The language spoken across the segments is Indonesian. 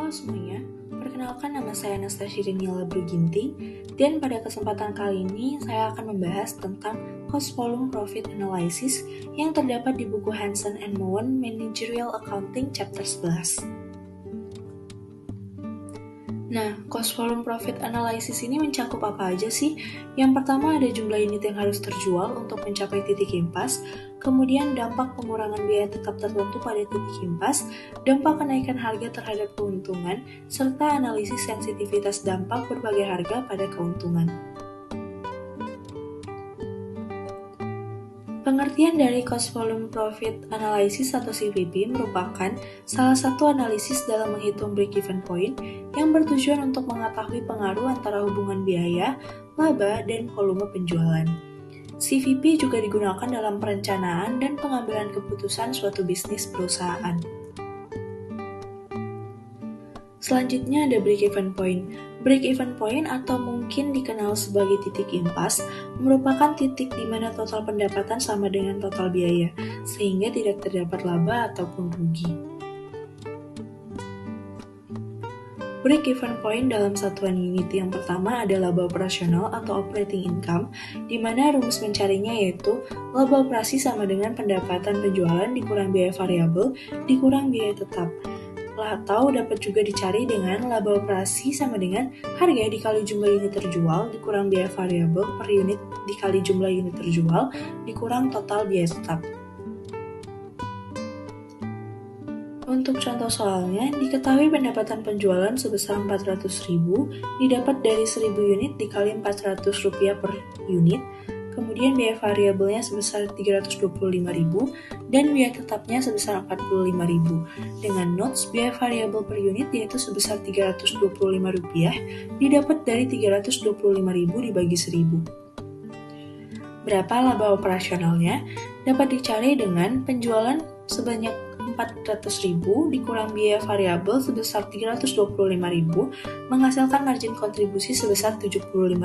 Halo semuanya, perkenalkan nama saya Anastasia Daniela Bruginting, dan pada kesempatan kali ini saya akan membahas tentang Cost Volume Profit Analysis yang terdapat di buku Hansen and Moen Managerial Accounting Chapter 11. Nah, Cost Volume Profit Analysis ini mencakup apa aja sih? Yang pertama ada jumlah unit yang harus terjual untuk mencapai titik impas, kemudian dampak pengurangan biaya tetap tertentu pada titik impas, dampak kenaikan harga terhadap keuntungan, serta analisis sensitivitas dampak berbagai harga pada keuntungan. Pengertian dari Cost Volume Profit Analysis atau CVP merupakan salah satu analisis dalam menghitung break-even point yang bertujuan untuk mengetahui pengaruh antara hubungan biaya, laba, dan volume penjualan. CVP juga digunakan dalam perencanaan dan pengambilan keputusan suatu bisnis perusahaan. Selanjutnya ada break-even point. Break-even point atau mungkin dikenal sebagai titik impas merupakan titik di mana total pendapatan sama dengan total biaya, sehingga tidak terdapat laba ataupun rugi. Break-even point dalam satuan unit yang pertama ada laba operasional atau operating income, di mana rumus mencarinya yaitu laba operasi sama dengan pendapatan penjualan dikurang biaya variabel dikurang biaya tetap. Atau dapat juga dicari dengan laba operasi sama dengan harga dikali jumlah unit terjual dikurang biaya variabel per unit dikali jumlah unit terjual dikurang total biaya tetap. Untuk contoh soalnya, diketahui pendapatan penjualan sebesar 400.000 didapat dari 1.000 unit dikali Rp400 per unit, kemudian biaya variabelnya sebesar 325.000 dan biaya tetapnya sebesar 45.000. Dengan notes, biaya variabel per unit yaitu sebesar Rp325 didapat dari 325.000 dibagi 1.000. Berapa laba operasionalnya? Dapat dicari dengan penjualan sebanyak 400.000 dikurang biaya variabel sebesar 325.000 menghasilkan margin kontribusi sebesar 75.000.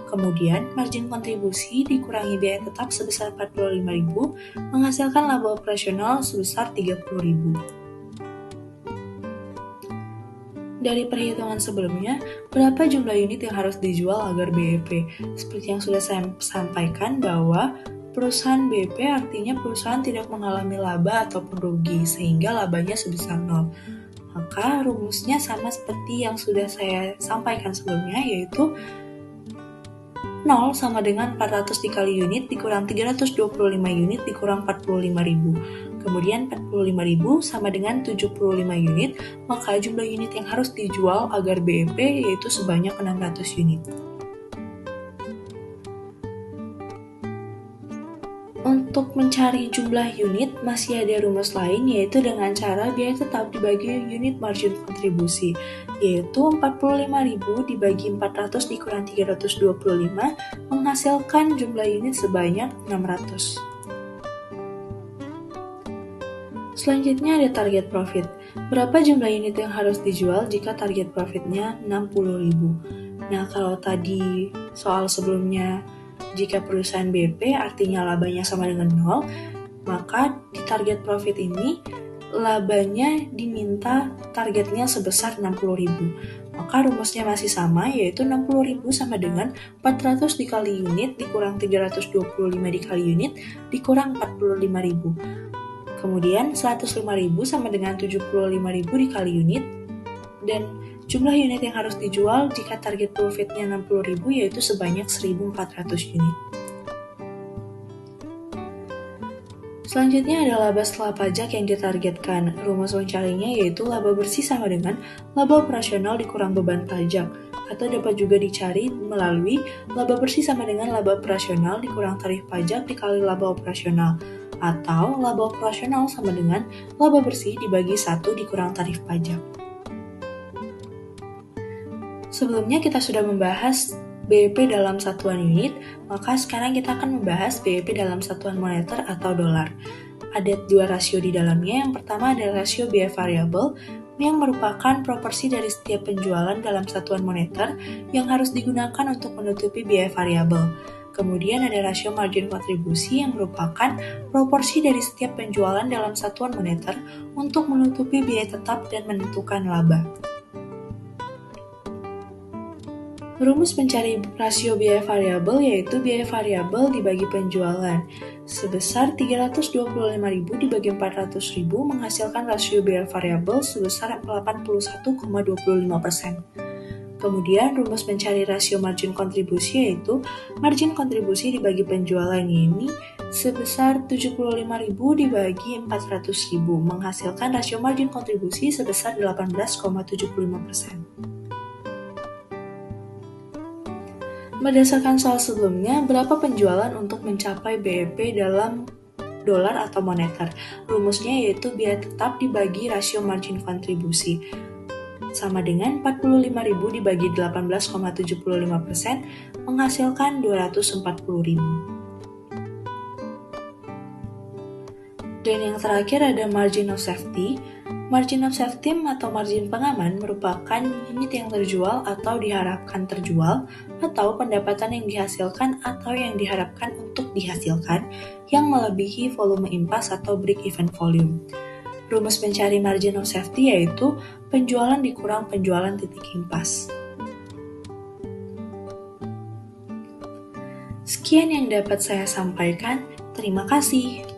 Kemudian margin kontribusi dikurangi biaya tetap sebesar 45.000 menghasilkan laba operasional sebesar 30.000. Dari perhitungan sebelumnya, berapa jumlah unit yang harus dijual agar BEP? Seperti yang sudah saya sampaikan bahwa perusahaan BEP artinya perusahaan tidak mengalami laba ataupun rugi, sehingga labanya sebesar 0. Maka rumusnya sama seperti yang sudah saya sampaikan sebelumnya, yaitu 0 sama dengan 400 dikali unit dikurang 325 unit dikurang 45.000. Kemudian 45.000 sama dengan 75 unit, maka jumlah unit yang harus dijual agar BEP yaitu sebanyak 600 unit. Untuk mencari jumlah unit, masih ada rumus lain yaitu dengan cara biaya tetap dibagi unit margin kontribusi, yaitu 45.000 dibagi 400 dikurang 325 menghasilkan jumlah unit sebanyak 600. Selanjutnya ada target profit. Berapa jumlah unit yang harus dijual jika target profitnya 60.000? Nah, kalau tadi soal sebelumnya jika perusahaan BP artinya labanya sama dengan 0, maka di target profit ini labanya diminta targetnya sebesar 60.000. Maka rumusnya masih sama, yaitu 60.000 sama dengan 400 dikali unit dikurang 325 dikali unit dikurang 45.000. Kemudian 105.000 sama dengan 75.000 dikali unit, dan jumlah unit yang harus dijual jika target profitnya 60.000 yaitu sebanyak 1.400 unit. Selanjutnya ada laba setelah pajak yang ditargetkan. Rumus mencarinya yaitu laba bersih sama dengan laba operasional dikurang beban pajak, atau dapat juga dicari melalui laba bersih sama dengan laba operasional dikurang tarif pajak dikali laba operasional, atau laba operasional sama dengan laba bersih dibagi 1 dikurang tarif pajak. Sebelumnya kita sudah membahas BEP dalam satuan unit, maka sekarang kita akan membahas BEP dalam satuan moneter atau dolar. Ada 2 rasio di dalamnya. Yang pertama adalah rasio biaya variabel, yang merupakan proporsi dari setiap penjualan dalam satuan moneter yang harus digunakan untuk menutupi biaya variabel. Kemudian ada rasio margin kontribusi yang merupakan proporsi dari setiap penjualan dalam satuan moneter untuk menutupi biaya tetap dan menentukan laba. Rumus mencari rasio biaya variabel yaitu biaya variabel dibagi penjualan. Sebesar 325.000 dibagi 400.000 menghasilkan rasio biaya variabel sebesar 81,25%. Kemudian rumus mencari rasio margin kontribusi yaitu margin kontribusi dibagi penjualan ini sebesar 75.000 dibagi 400.000 menghasilkan rasio margin kontribusi sebesar 18,75%. Berdasarkan soal sebelumnya, berapa penjualan untuk mencapai BEP dalam dolar atau moneter? Rumusnya yaitu biaya tetap dibagi rasio margin kontribusi sama dengan 45.000 dibagi 18,75% menghasilkan 240.000. Dan yang terakhir ada margin of safety. Margin of safety atau margin pengaman merupakan unit yang terjual atau diharapkan terjual atau pendapatan yang dihasilkan atau yang diharapkan untuk dihasilkan yang melebihi volume impas atau break-even volume. Rumus mencari margin of safety yaitu penjualan dikurang penjualan titik impas. Sekian yang dapat saya sampaikan. Terima kasih.